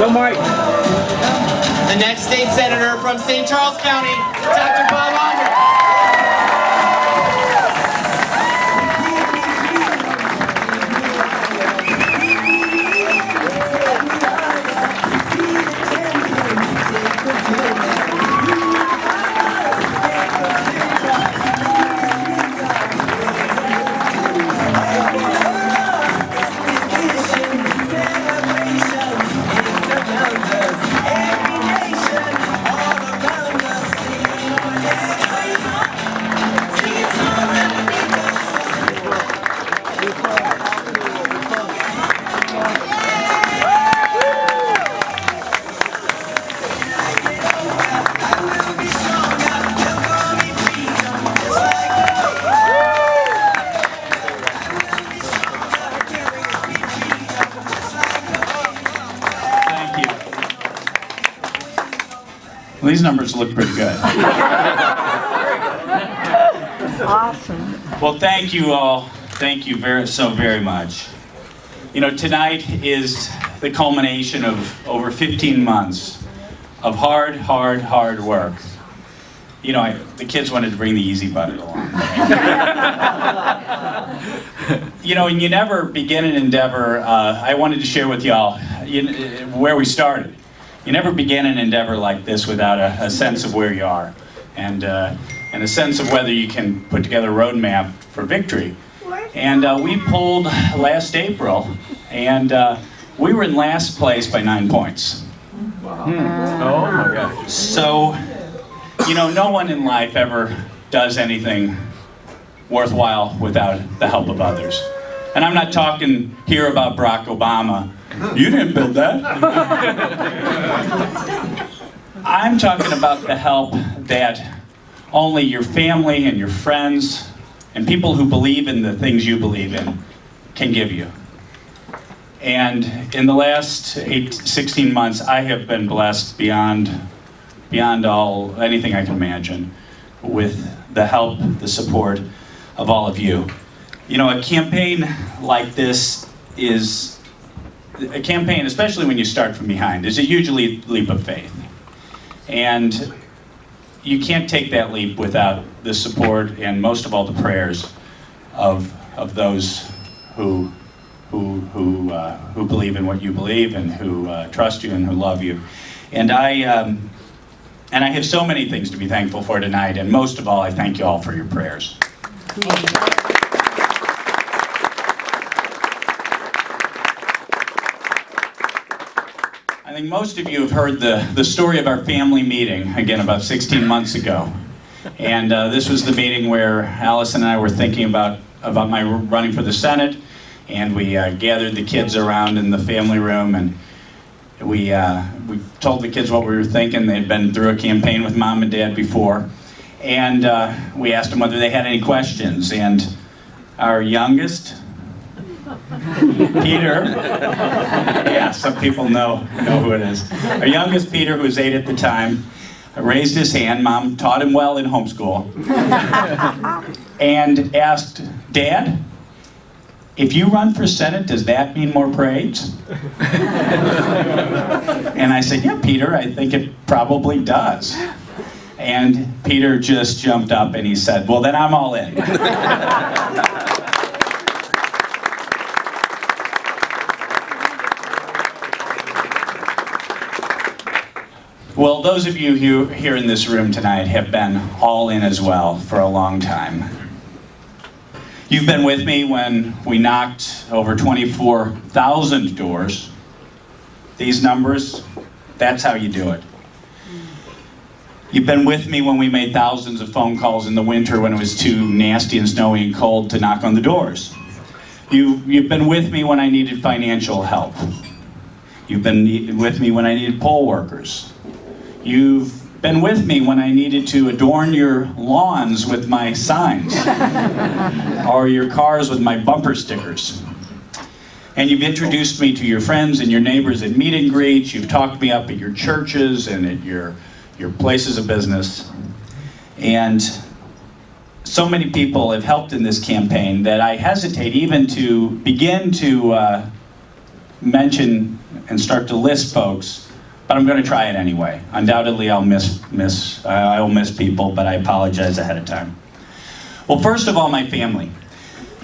Go, Mike. The next state senator from St. Charles County, Dr. Bob Onder. Well, these numbers look pretty good. Awesome. Well, thank you all. Thank you so very much. You know, tonight is the culmination of over 15 months of hard work. You know, the kids wanted to bring the easy button along. You know, and you never begin an endeavor, I wanted to share with y'all where we started. You never begin an endeavor like this without a sense of where you are and a sense of whether you can put together a roadmap for victory. And we polled last April, and we were in last place by 9 points. Wow. Oh my gosh. So, you know, no one in life ever does anything worthwhile without the help of others. And I'm not talking here about Barack Obama. You didn't build that. I'm talking about the help that only your family and your friends and people who believe in the things you believe in can give you. And in the last 16 months, I have been blessed beyond anything I can imagine with the help, the support of all of you. You know, a campaign like this is a campaign, especially when you start from behind, is a huge leap of faith. And you can't take that leap without the support and most of all the prayers of those who believe in what you believe and who trust you and who love you. And I have so many things to be thankful for tonight, and most of all, I thank you all for your prayers. I think most of you have heard the story of our family meeting, again, about 16 months ago. And this was the meeting where Allison and I were thinking about my running for the Senate, and we gathered the kids around in the family room, and we told the kids what we were thinking. They'd been through a campaign with Mom and Dad before, and we asked them whether they had any questions. And our youngest, Peter, yeah, some people know who it is. Our youngest, Peter, who was 8 at the time, raised his hand. Mom taught him well in homeschool, and asked, "Dad, if you run for Senate, does that mean more parades?" And I said, "Yeah, Peter, I think it probably does." And Peter just jumped up and he said, "Well, then I'm all in." Well, those of you here in this room tonight have been all in as well for a long time. You've been with me when we knocked over 24,000 doors. These numbers, that's how you do it. You've been with me when we made thousands of phone calls in the winter when it was too nasty and snowy and cold to knock on the doors. You've been with me when I needed financial help. You've been with me when I needed poll workers. You've been with me when I needed to adorn your lawns with my signs or your cars with my bumper stickers. And you've introduced me to your friends and your neighbors at meet and greets. You've talked me up at your churches and at your places of business. And so many people have helped in this campaign that I hesitate even to begin to mention and start to list folks, but I'm going to try it anyway. Undoubtedly, I will miss people, but I apologize ahead of time. Well, first of all, my family.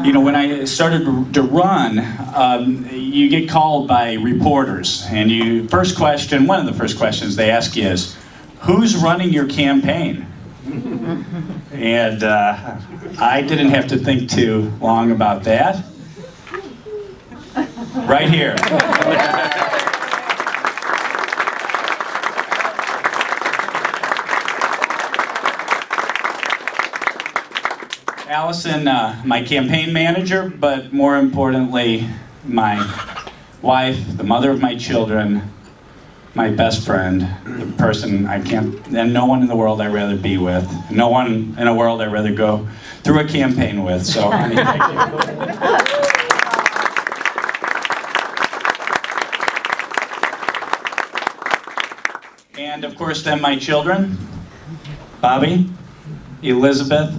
You know, when I started to run, you get called by reporters, and one of the first questions they ask you is, who's running your campaign? And I didn't have to think too long about that. Right here. Allison, my campaign manager, but more importantly, my wife, the mother of my children, my best friend, the person and no one in the world I'd rather be with, no one in the world I'd rather go through a campaign with, so honey, thank you. And of course then my children, Bobby, Elizabeth,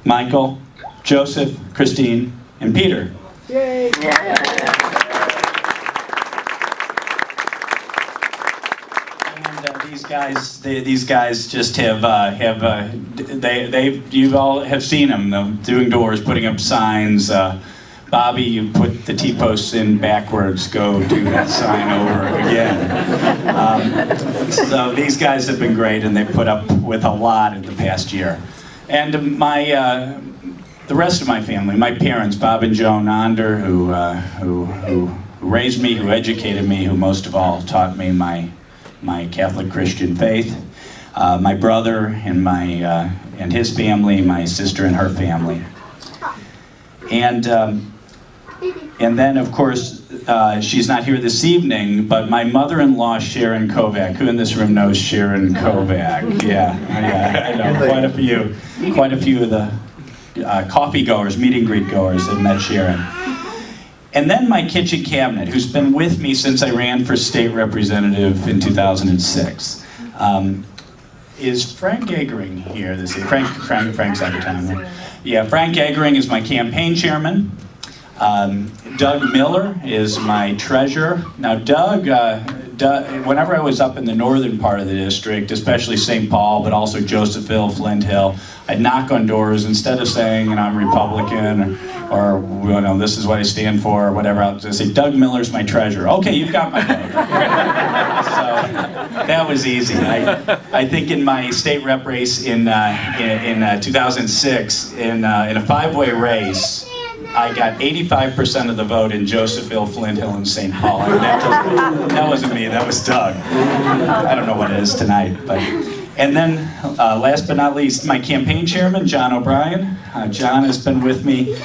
Michael, Joseph, Christine, and Peter. Yay! These guys just you all have seen them doing doors, putting up signs. Bobby, you put the T-posts in backwards, go do that sign over again. So these guys have been great, and they put up with a lot in the past year. And the rest of my family, my parents, Bob and Joan Onder, who raised me, who educated me, who most of all taught me my Catholic Christian faith, my brother and his family, my sister and her family, and then of course she's not here this evening, but my mother-in-law Sharon Kovac. Who in this room knows Sharon Kovac? Yeah, I know quite a few of the coffee goers, meet and greet goers have met Sharon. And then my kitchen cabinet, who's been with me since I ran for state representative in 2006. Is Frank Eggering here this evening? Frank's out of town. Yeah, Frank Eggering is my campaign chairman. Doug Miller is my treasurer. Now Doug, whenever I was up in the northern part of the district, especially St. Paul, but also Josephville, Flint Hill, I'd knock on doors instead of saying, you know, I'm Republican or you know, this is what I stand for or whatever. I'll just say, Doug Miller's my treasurer. Okay, you've got my vote. So that was easy. I think in my state rep race in 2006, in a five-way race, I got 85% of the vote in Josephville, Flint Hill, and St. Paul. I mean, that wasn't me, that was Doug. I don't know what it is tonight. And then, last but not least, my campaign chairman, John O'Brien. John has been with me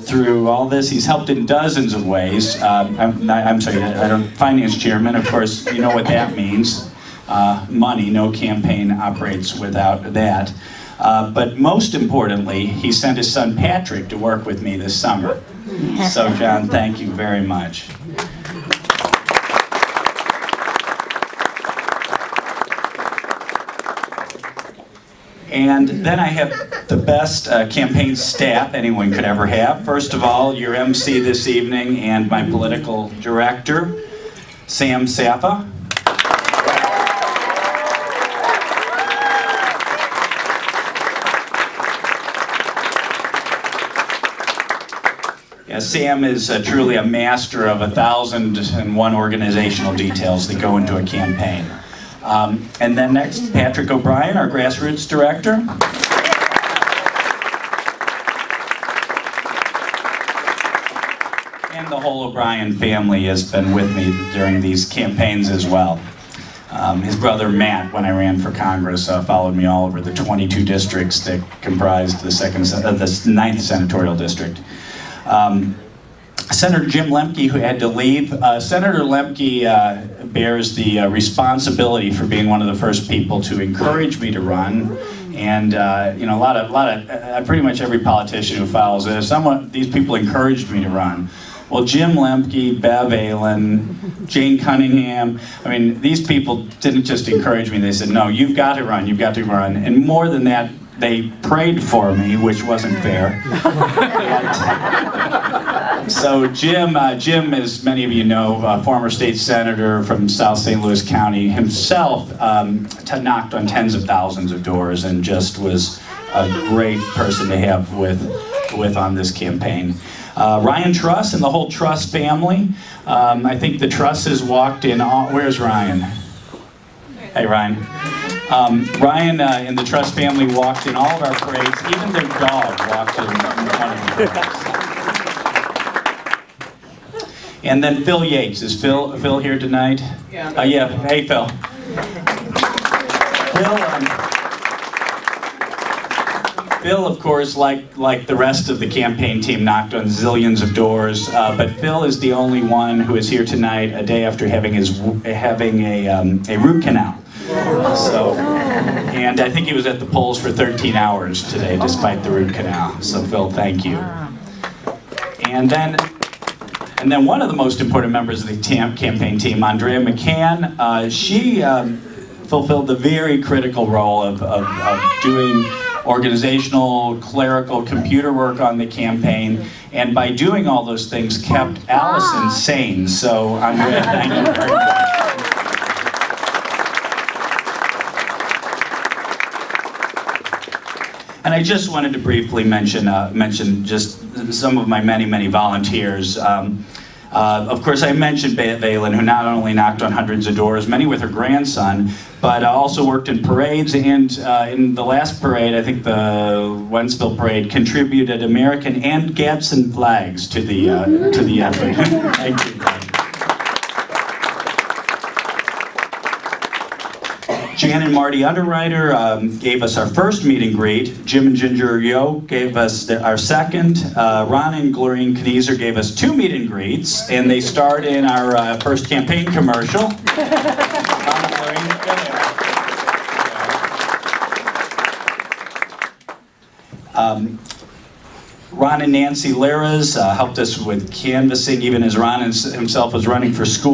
through all this. He's helped in dozens of ways. Finance chairman, of course, you know what that means. Money, no campaign operates without that. But most importantly, he sent his son Patrick to work with me this summer. So John, thank you very much. And then I have the best campaign staff anyone could ever have. First of all, your MC this evening and my political director, Sam Saffa. Yeah, Sam is truly a master of 1,001 organizational details that go into a campaign. And then next, Patrick O'Brien, our grassroots director. And the whole O'Brien family has been with me during these campaigns as well. His brother Matt, when I ran for Congress, followed me all over the 22 districts that comprised the 9th senatorial district. Senator Jim Lemke, who had to leave. Senator Lemke bears the responsibility for being one of the first people to encourage me to run, and you know, pretty much every politician who follows this, these people encouraged me to run. Well, Jim Lemke, Bev Allen, Jane Cunningham, I mean, these people didn't just encourage me, they said, no, you've got to run, you've got to run, and more than that, they prayed for me, which wasn't fair. So Jim, as many of you know, former state senator from South St. Louis County himself, knocked on tens of thousands of doors and just was a great person to have with on this campaign. Ryan Truss and the whole Truss family. I think the Trusses walked in. Where's Ryan? Hey, Ryan. Ryan and the Truss family walked in all of our parades. Even their dog walked in one of the parades. And then Phil Yates. Is Phil here tonight? Yeah. Yeah. Hey, Phil. Phil, of course, like the rest of the campaign team, knocked on zillions of doors. But Phil is the only one who is here tonight, a day after having a root canal. So, and I think he was at the polls for 13 hours today, despite the root canal. So, Phil, thank you. And then one of the most important members of the campaign team, Andrea McCann, she fulfilled the very critical role of doing organizational, clerical, computer work on the campaign, and by doing all those things kept Allison sane. So, Andrea, thank you very much. And I just wanted to briefly mention just some of my many volunteers. Of course, I mentioned Valen, who not only knocked on hundreds of doors, many with her grandson, but also worked in parades. And in the last parade, I think the Wentzville parade, contributed American and Gadsden flags to the effort. Thank you. Jan and Marty Underwriter gave us our first meet and greet. Jim and Ginger Yo gave us our second. Ron and Glorine Knieser gave us 2 meet and greets, and they starred in our first campaign commercial. Ron and Glorine, Ron and Nancy Laras helped us with canvassing, even as Ron himself was running for school.